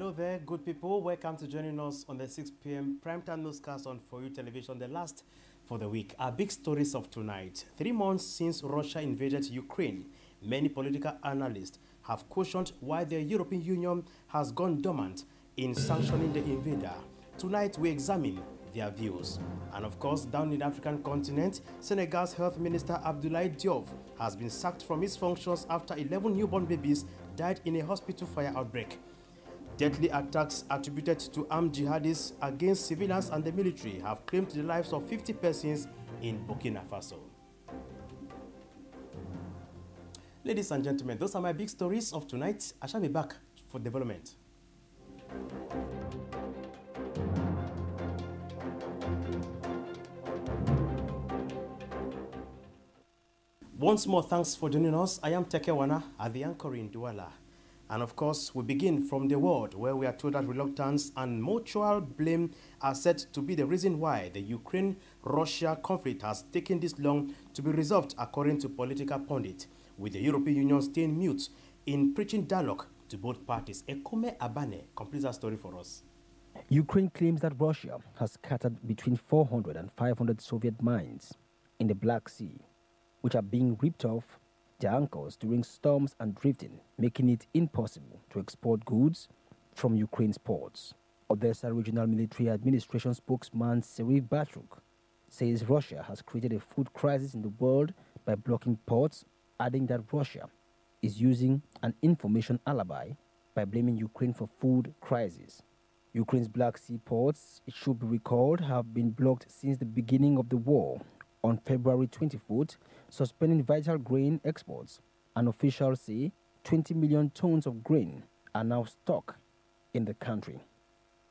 Hello there, good people. Welcome to joining us on the 6 p.m. primetime newscast on For You Television, the last for the week. Our big stories of tonight. 3 months since Russia invaded Ukraine, many political analysts have questioned why the European Union has gone dormant in sanctioning the invader. Tonight, we examine their views. And of course, down in the African continent, Senegal's Health Minister Abdoulaye Diop has been sacked from his functions after 11 newborn babies died in a hospital fire outbreak. Deadly attacks attributed to armed jihadists against civilians and the military have claimed the lives of 50 persons in Burkina Faso. Ladies and gentlemen, those are my big stories of tonight. I shall be back for development. Once more, thanks for joining us. I am Tekewana at the anchor in Douala. And of course, we begin from the world where we are told that reluctance and mutual blame are said to be the reason why the Ukraine-Russia conflict has taken this long to be resolved, according to political pundits, with the European Union staying mute in preaching dialogue to both parties. Ekome Abane completes our story for us. Ukraine claims that Russia has scattered between 400 and 500 Soviet mines in the Black Sea, which are being ripped off their anchors during storms and drifting, making it impossible to export goods from Ukraine's ports. Odessa Regional Military Administration spokesman Serhiy Batruk says Russia has created a food crisis in the world by blocking ports, adding that Russia is using an information alibi by blaming Ukraine for food crisis. Ukraine's Black Sea ports, it should be recalled, have been blocked since the beginning of the war on February 24th, suspending vital grain exports. And officials say 20 million tons of grain are now stuck in the country.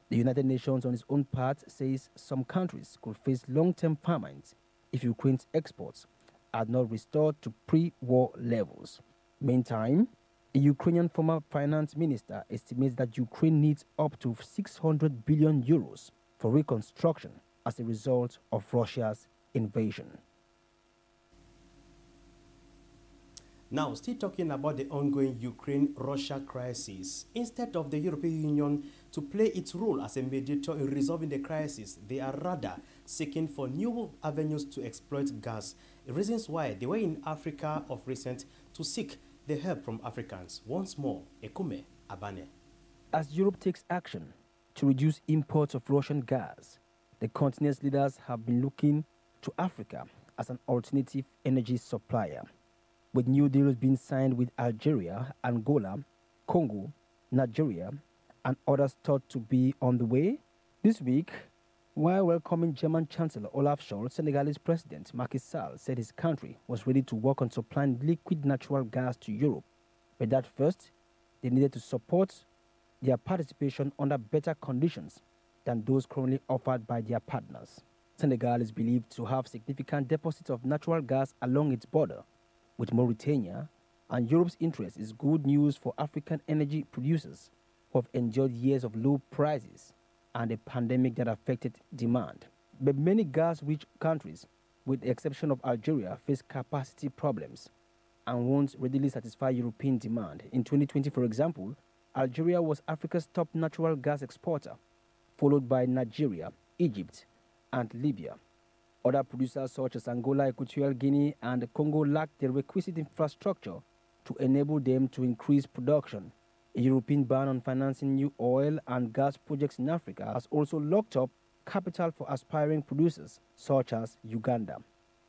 The United Nations, on its own part, says some countries could face long-term famines if Ukraine's exports are not restored to pre-war levels. Meantime, a Ukrainian former finance minister estimates that Ukraine needs up to 600 billion euros for reconstruction as a result of Russia's invasion. Now, still talking about the ongoing Ukraine-Russia crisis, instead of the European Union to play its role as a mediator in resolving the crisis, they are rather seeking for new avenues to exploit gas, reasons why they were in Africa of recent to seek the help from Africans. Once more, Ekome Abane. As Europe takes action to reduce imports of Russian gas, the continent's leaders have been looking to Africa as an alternative energy supplier, with new deals being signed with Algeria, Angola, Congo, Nigeria, and others thought to be on the way. This week, while welcoming German Chancellor Olaf Scholz, Senegalese President Macky Sall said his country was ready to work on supplying liquid natural gas to Europe, but that first, they needed to support their participation under better conditions than those currently offered by their partners. Senegal is believed to have significant deposits of natural gas along its border with Mauritania, and Europe's interest is good news for African energy producers who have enjoyed years of low prices and a pandemic that affected demand. But many gas-rich countries, with the exception of Algeria, face capacity problems and won't readily satisfy European demand. In 2020, for example, Algeria was Africa's top natural gas exporter, followed by Nigeria, Egypt, and Libya. Other producers such as Angola, Equatorial Guinea, and Congo lack the requisite infrastructure to enable them to increase production. A European ban on financing new oil and gas projects in Africa has also locked up capital for aspiring producers such as Uganda.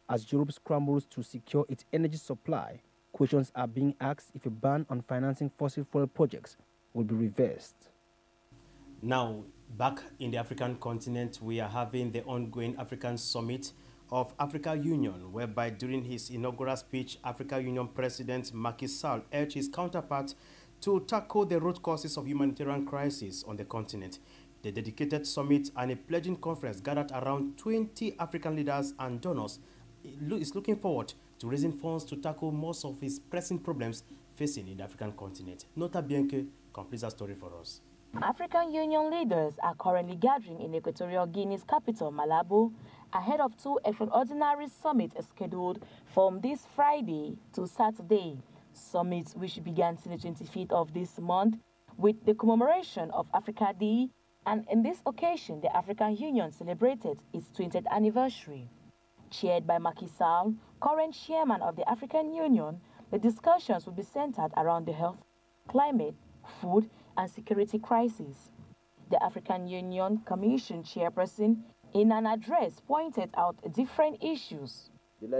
As Europe scrambles to secure its energy supply, questions are being asked if a ban on financing fossil fuel projects will be reversed. Now, back in the African continent, we are having the ongoing African Summit of Africa Union, whereby during his inaugural speech, Africa Union President Macky Sall urged his counterpart to tackle the root causes of humanitarian crisis on the continent. The dedicated summit and a pledging conference gathered around 20 African leaders and donors is looking forward to raising funds to tackle most of his pressing problems facing in the African continent. Nota Bianche completes our story for us. African Union leaders are currently gathering in Equatorial Guinea's capital, Malabo, ahead of two extraordinary summits scheduled from this Friday to Saturday. Summits, which began since the 25th of this month, with the commemoration of Africa Day, and in this occasion, the African Union celebrated its 20th anniversary. Chaired by Macky Sall, current chairman of the African Union, the discussions will be centered around the health, climate, food, and security crisis. The African Union Commission chairperson, in an address, pointed out different issues. From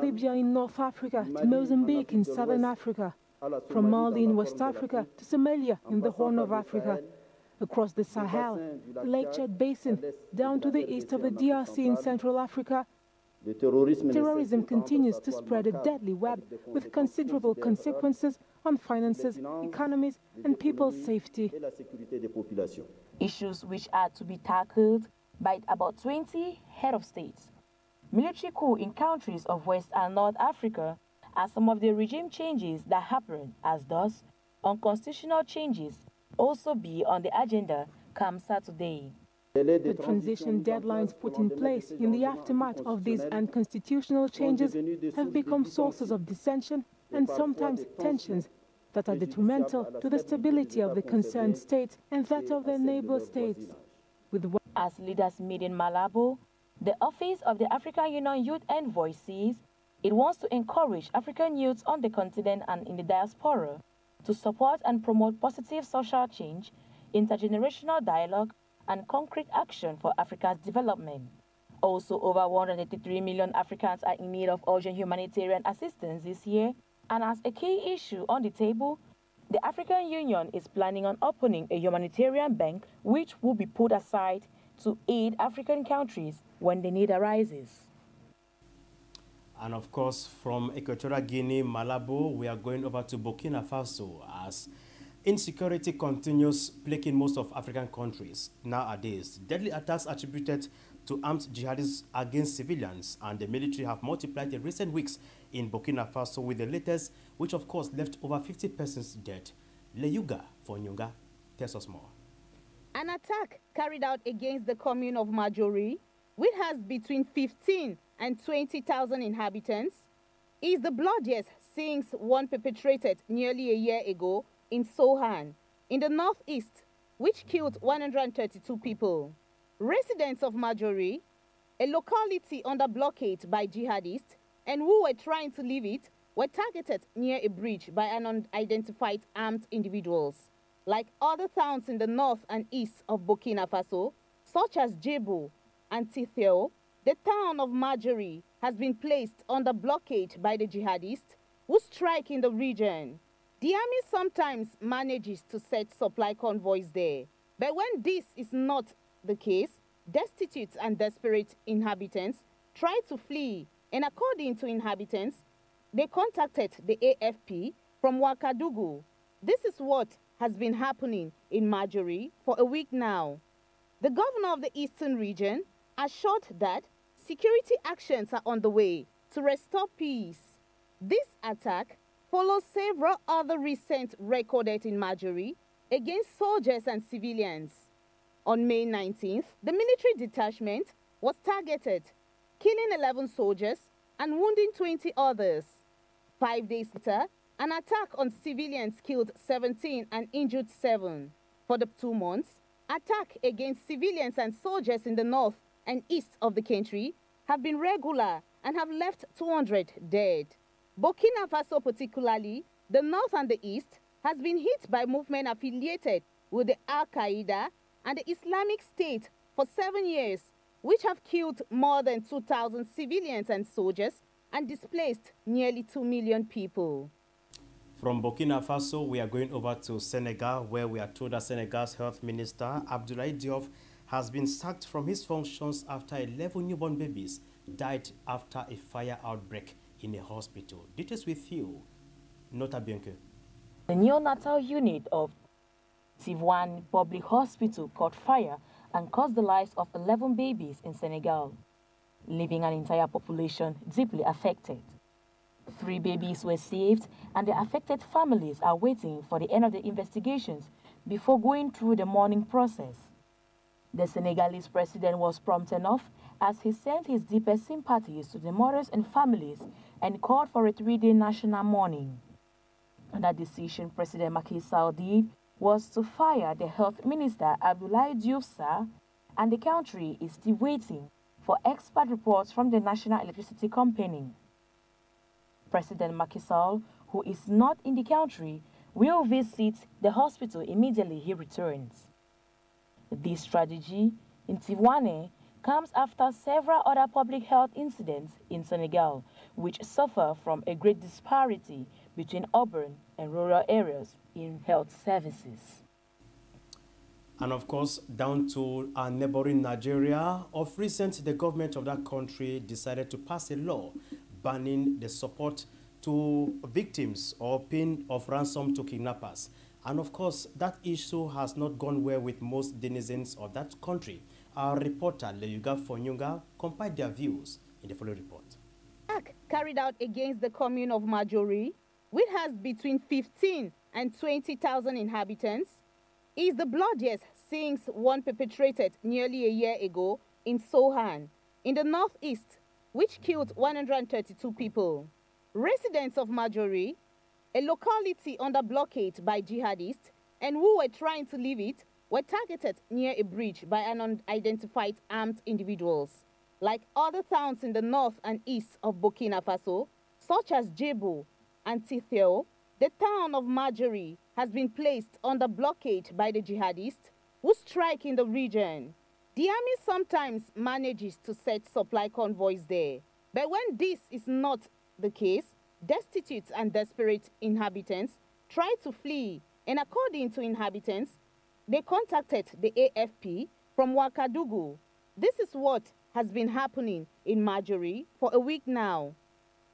Libya in North Africa to Mozambique in Southern Africa, from Mali in West Africa to Somalia in the Horn of Africa, across the Sahel, Lake Chad Basin, down to the east of the DRC in Central Africa, terrorism continues to spread a deadly web with considerable consequences on finances, economies, and people's safety. Issues which are to be tackled by about 20 head of states. Military coup in countries of West and North Africa are some of the regime changes that happen, as thus unconstitutional changes also be on the agenda come Saturday. The transition deadlines put in place in the aftermath of these unconstitutional changes have become sources of dissension and sometimes tensions that are detrimental to the stability of the concerned states and that of their neighbor states. As leaders meet in Malabo, the Office of the African Union Youth Envoy says it wants to encourage African youths on the continent and in the diaspora to support and promote positive social change, intergenerational dialogue, and concrete action for Africa's development. Also, over 183 million Africans are in need of urgent humanitarian assistance this year, and as a key issue on the table, the African Union is planning on opening a humanitarian bank which will be put aside to aid African countries when the need arises. And of course, from Equatorial Guinea, Malabo, we are going over to Burkina Faso as insecurity continues plaguing most of African countries nowadays. Deadly attacks attributed to armed jihadists against civilians and the military have multiplied in recent weeks in Burkina Faso, with the latest, which of course left over 50 persons dead. Leyuga for Nyunga tells us more. An attack carried out against the commune of Majori, which has between 15 and 20,000 inhabitants, is the bloodiest since one perpetrated nearly a year ago in Sohan, in the northeast, which killed 132 people. Residents of Majori, a locality under blockade by jihadists, and who were trying to leave it, were targeted near a bridge by unidentified armed individuals. Like other towns in the north and east of Burkina Faso, such as Djebo and Titheo, the town of Majori has been placed under blockade by the jihadists who strike in the region. The army sometimes manages to set supply convoys there, but when this is not the case, destitute and desperate inhabitants try to flee, and according to inhabitants, they contacted the AFP from Ouagadougou. This is what has been happening in Majori for a week now. The governor of the eastern region assured that security actions are on the way to restore peace. This attack follows several other recent recorded in Majori against soldiers and civilians. On May 19th, the military detachment was targeted, killing 11 soldiers and wounding 20 others. 5 days later, an attack on civilians killed 17 and injured 7. For the 2 months, attacks against civilians and soldiers in the north and east of the country have been regular and have left 200 dead. Burkina Faso particularly, the north and the east, has been hit by movements affiliated with the Al-Qaeda and the Islamic State for 7 years, which have killed more than 2,000 civilians and soldiers and displaced nearly 2 million people. From Burkina Faso, we are going over to Senegal, where we are told that Senegal's health minister, Abdoulaye Diop, has been sacked from his functions after 11 newborn babies died after a fire outbreak in a hospital. Details with you, Nota Bianca. The neonatal unit of Tivwan Public Hospital caught fire and caused the lives of 11 babies in Senegal, leaving an entire population deeply affected. 3 babies were saved, and the affected families are waiting for the end of the investigations before going through the mourning process. The Senegalese president was prompt enough as he sent his deepest sympathies to the mothers and families and called for a 3-day national mourning. Another decision President Macky Sall did was to fire the Health Minister Abdoulaye Diouf Sarr, and the country is still waiting for expert reports from the National Electricity Company. President Macky Sall, who is not in the country, will visit the hospital immediately he returns. This strategy in Tivaouane comes after several other public health incidents in Senegal, which suffer from a great disparity between urban and rural areas in health services. And of course, down to our neighboring Nigeria, of recent, the government of that country decided to pass a law banning the support to victims or paying of ransom to kidnappers. And of course, that issue has not gone well with most denizens of that country. Our reporter, Leyuga Fonyunga, compiled their views in the following report. Attack carried out against the commune of Majori, which has between 15 and 20,000 inhabitants, is the bloodiest since one perpetrated nearly a year ago in Sohan, in the northeast, which killed 132 people. Residents of Majori, a locality under blockade by jihadists and who were trying to leave it, were targeted near a bridge by unidentified armed individuals. Like other towns in the north and east of Burkina Faso, such as Djebo and Titheo, the town of Majori has been placed under blockade by the jihadists who strike in the region. The army sometimes manages to set supply convoys there, but when this is not the case, destitute and desperate inhabitants try to flee, and according to inhabitants, they contacted the AFP from Ouagadougou. This is what has been happening in Majori for a week now.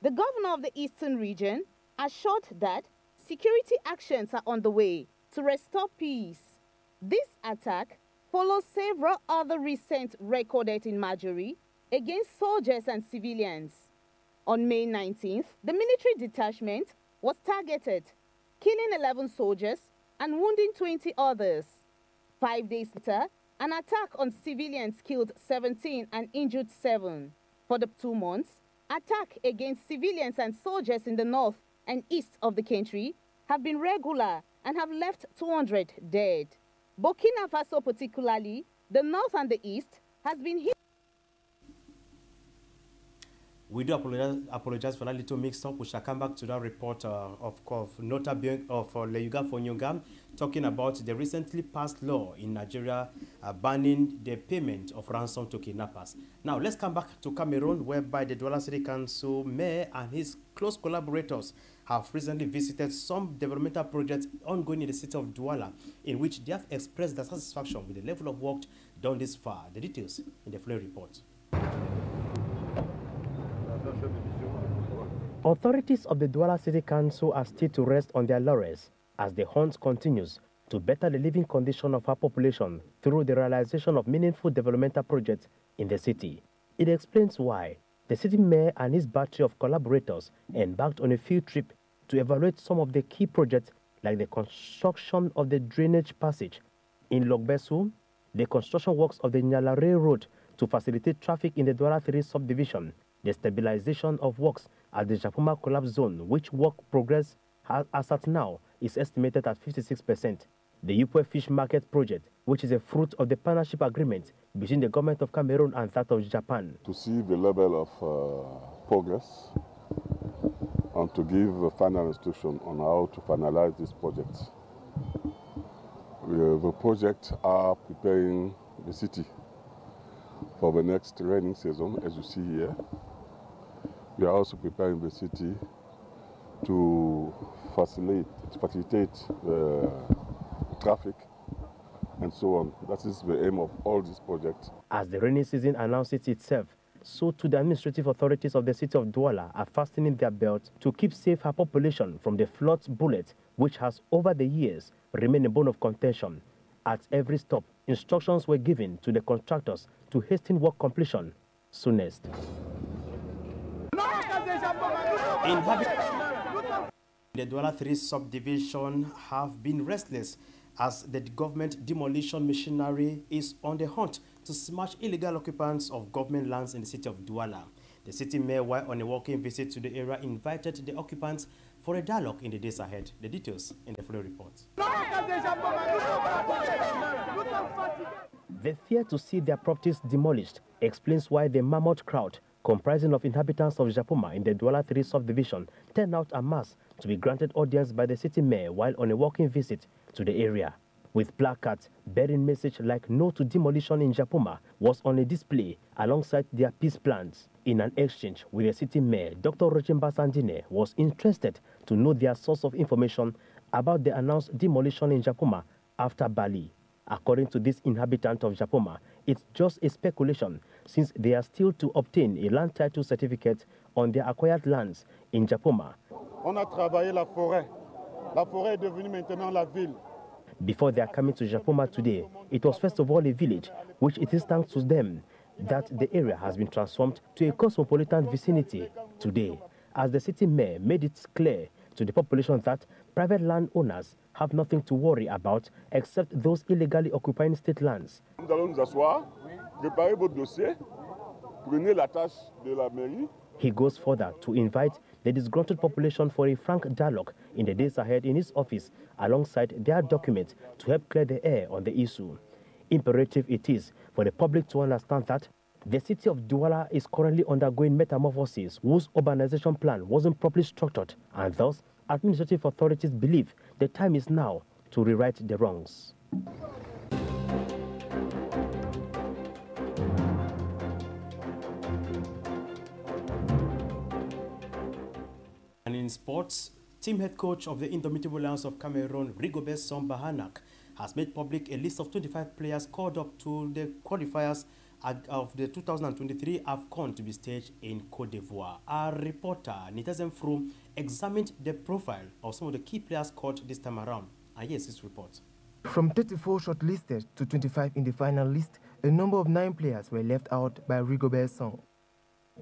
The governor of the eastern region assured that security actions are on the way to restore peace. This attack follows several other recent recorded in Majori against soldiers and civilians. On May 19th, the military detachment was targeted, killing 11 soldiers and wounding 20 others. 5 days later, an attack on civilians killed 17 and injured 7. For the 2 months, attacks against civilians and soldiers in the north and east of the country have been regular and have left 200 dead. Burkina Faso particularly, the north and the east, has been hit. We do apologize for that little mix-up. We shall come back to that report of Nota of Leyuga Fonyunga, talking about the recently passed law in Nigeria banning the payment of ransom to kidnappers. Now, let's come back to Cameroon, whereby the Douala City Council mayor and his close collaborators have recently visited some developmental projects ongoing in the city of Douala, in which they have expressed their satisfaction with the level of work done this far. The details in the following report. Authorities of the Douala City Council are still to rest on their laurels as the hunt continues to better the living condition of our population through the realization of meaningful developmental projects in the city. It explains why the city mayor and his battery of collaborators embarked on a field trip to evaluate some of the key projects like the construction of the drainage passage in Logbesu, the construction works of the Nyalare Road to facilitate traffic in the Douala 3 subdivision, the stabilization of works at the Japuma collapse zone, which work progress as at now is estimated at 56%. The Yupwe Fish Market project, which is a fruit of the partnership agreement between the government of Cameroon and that of Japan. To see the level of progress and to give a final instruction on how to finalize this project. The project are preparing the city for the next rainy season, as you see here. We are also preparing the city to facilitate traffic and so on. That is the aim of all these projects. As the rainy season announces itself, so too the administrative authorities of the city of Douala are fastening their belts to keep safe her population from the flood's bullet, which has over the years remained a bone of contention. At every stop, instructions were given to the contractors to hasten work completion soonest. The Douala 3 subdivision have been restless as the government demolition machinery is on the hunt to smash illegal occupants of government lands in the city of Douala. The city mayor, while on a walking visit to the area, invited the occupants for a dialogue in the days ahead. The details in the following report. The fear to see their properties demolished explains why the mammoth crowd, comprising of inhabitants of Japoma in the Douala 3 subdivision, turned out en masse to be granted audience by the city mayor while on a walking visit to the area. With placards bearing message like "No to demolition in Japoma" was on a display alongside their peace plans. In an exchange with the city mayor, Dr. Rochimba Sandine was interested to know their source of information about the announced demolition in Japoma after Bali. According to this inhabitant of Japoma, it's just a speculation since they are still to obtain a land title certificate on their acquired lands in Japoma. On a travaillé la forêt. La forêt est devenue maintenant la ville. Before their coming to Japoma today, it was first of all a village, which it is thanks to them that the area has been transformed to a cosmopolitan vicinity today, as the city mayor made it clear to the population that private landowners have nothing to worry about except those illegally occupying state lands. Nous allons nous asseoir, préparer votre dossier, prenez la tâche de la mairie. He goes further to invite the disgruntled population for a frank dialogue in the days ahead in his office alongside their documents to help clear the air on the issue. Imperative it is for the public to understand that the city of Douala is currently undergoing metamorphosis whose urbanization plan wasn't properly structured, and thus administrative authorities believe the time is now to rewrite the wrongs. And in sports, team head coach of the Indomitable Lions of Cameroon, Rigobert Song Bahanak, has made public a list of 25 players called up to the qualifiers of the 2023 AFCON to be staged in Côte d'Ivoire. Our reporter, Nitazen Froome, examined the profile of some of the key players called this time around. And here's his report. From 34 shortlisted to 25 in the final list, a number of 9 players were left out by Rigobert Song.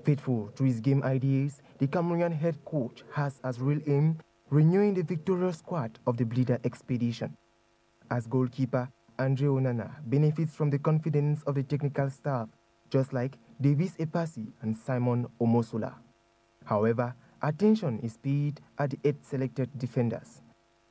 Faithful to his game ideas, the Cameroonian head coach has as real aim renewing the victorious squad of the Bleeder expedition. As goalkeeper, Andre Onana benefits from the confidence of the technical staff, just like Davis Epasi and Simon Omosola. However, attention is paid at the 8 selected defenders.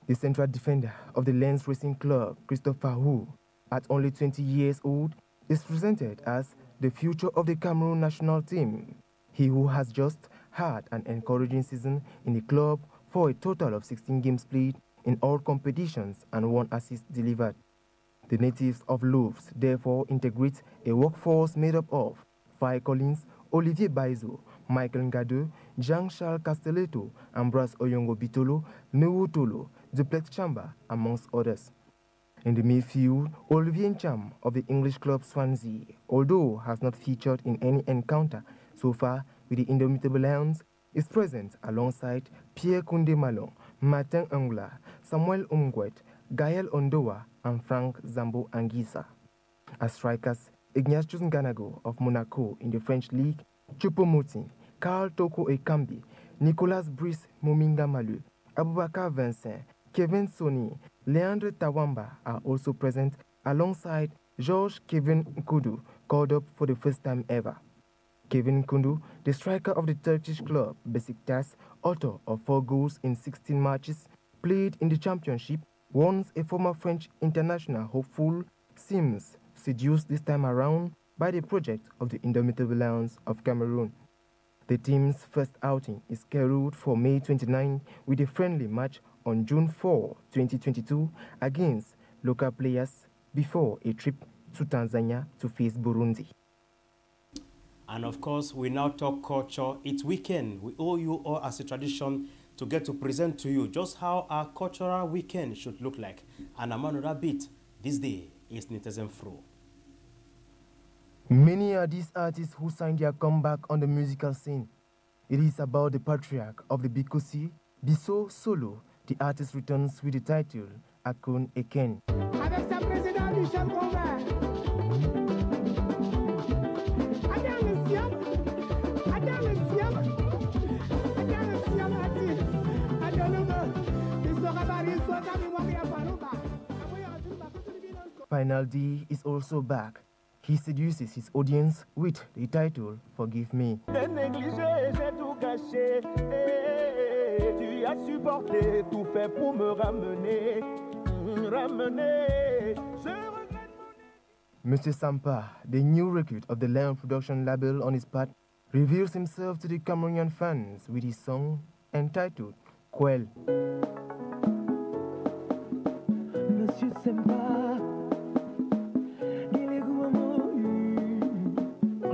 The central defender of the Lens Racing Club, Christopher Hu, at only 20 years old, is presented as the future of the Cameroon national team. He who has just had an encouraging season in the club for a total of 16 games played in all competitions and 1 assist delivered. The natives of Louvres therefore integrate a workforce made up of Faye Collins, Olivier Baizo, Michael Ngado, Jean-Charles Castelletto, Ambroise Oyongo Bitolo, Newu Tolo, Duplex Chamba, amongst others. In the midfield, Olivier Ncham of the English club Swansea, although has not featured in any encounter so far with the Indomitable Lions, is present alongside Pierre Koundé Malon, Martin Angla, Samuel Umgwet, Gaël Ondoa, and Frank Zambo Anguissa. As strikers, Ignatius Nganago of Monaco in the French league, Choupo-Moting, Karl Toko Ekambi, Nicolas Brice Mominga Malu, Abubakar Vincent, Kevin Soni, Leandre Tawamba are also present alongside Georges Kevin Nkudu, called up for the first time ever. Kevin Nkudu, the striker of the Turkish club Besiktas, author of 4 goals in 16 matches played in the championship, once a former French international hopeful, seems seduced this time around by the project of the Indomitable Lions of Cameroon. The team's first outing is scheduled for May 29 with a friendly match on June 4, 2022 against local players before a trip to Tanzania to face Burundi. And of course, we now talk culture. It's weekend. We owe you all as a tradition to get to present to you just how our cultural weekend should look like. And among other bit, this day is Nitazen Froome. Many are these artists who signed their comeback on the musical scene. It is about the patriarch of the Bikosi, Biso Solo. The artist returns with the title, Akon Eken. Final D is also back. He seduces his audience with the title Forgive Me. Mr. Sampa, the new recruit of the Lion production label on his part, reveals himself to the Cameroonian fans with his song entitled Quell. Monsieur Sampa,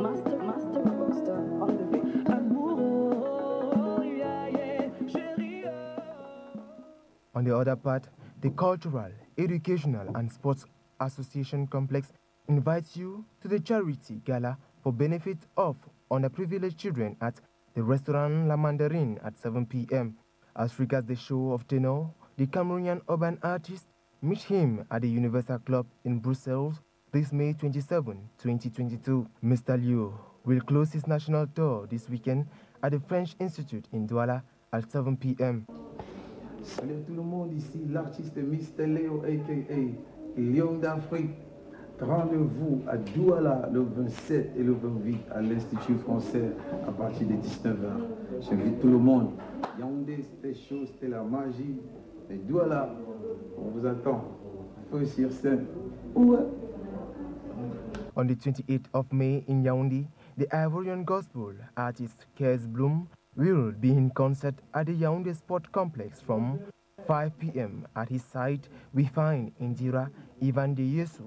Master on the beat. On the other part, the Cultural, Educational and Sports Association Complex invites you to the charity gala for benefit of underprivileged children at the restaurant La Mandarine at 7 p.m. As regards the show of tenor, the Cameroonian urban artist meet him at the Universal Club in Brussels this May 27, 2022. Mr. Liu will close his national tour this weekend at the French Institute in Douala at 7 p.m. Salut tout le monde, ici l'artiste Mr. Léo a.k.a. Lion d'Afrique. Rendez-vous à Douala le 27 et le 28 à l'Institut français à partir de 19h. J'invite tout le monde. Yaoundé, c'était chaud, c'était la magie. Et Douala, on vous attend. Feu sur scène. Ouais. On the 28th of May in Yaoundé, the Ivorian gospel artist Kez Bloom will be in concert at the Yaoundé Sport Complex from 5 p.m. At his site, we find Indira Ivan de Yesu.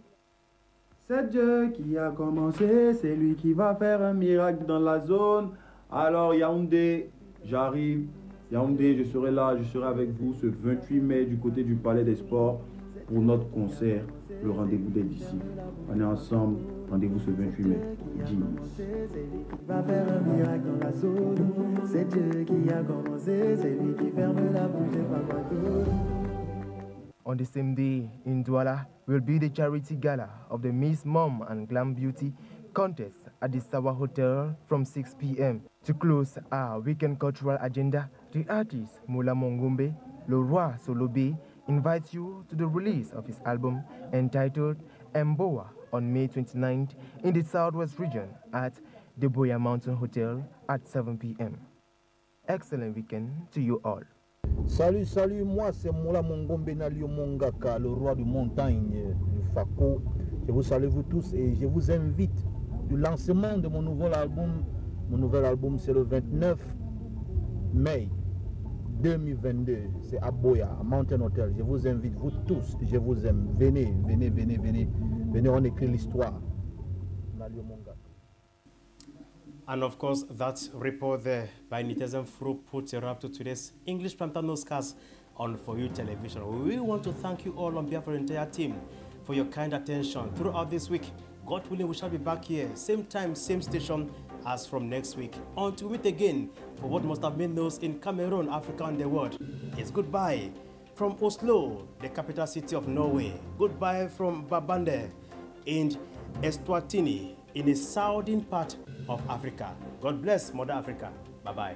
C'est Dieu qui a commencé, c'est lui qui va faire un miracle dans la zone. Alors Yaoundé, j'arrive. Yaoundé, je serai là, je serai avec vous ce 28 mai du côté du Palais des Sports pour notre concert, le rendez-vous des disciples. On est ensemble, rendez-vous ce 28 mai. Il va faire un miracle dans la zone. C'est Dieu qui a commencé, c'est lui qui ferme la bouche des papatos. On the same day in Douala will be the charity gala of the Miss Mom and Glam Beauty contest at the Sawa Hotel from 6 p.m. To close our weekend cultural agenda, the artist Moula Mongombe, Le Roi Solobe, invites you to the release of his album entitled Mboa on May 29th in the Southwest region at the Boya Mountain Hotel at 7 p.m. Excellent weekend to you all. Salut, salut, moi c'est Moula Mongombe Nalio Mongaka, le roi de montagne du Fako. Je vous salue vous tous et je vous invite du lancement de mon nouvel album. Mon nouvel album c'est le 29 mai 2022. C'est à Boya, à Mountain Hotel. Je vous invite vous tous, je vous aime. Venez, venez, venez, venez. Venez, on écrit l'histoire. Nalio Mongaka. And of course, that report there by Nitezen Fru puts a wrap to today's English Primetime Newscast on For You Television. We want to thank you all on behalf of the entire team for your kind attention throughout this week. God willing, we shall be back here, same time, same station as from next week. Until we meet again for what must have been news in Cameroon, Africa, and the world. It's goodbye from Oslo, the capital city of Norway. Goodbye from Babande in Eswatini, in the southern part of Africa. God bless Mother Africa. Bye-bye.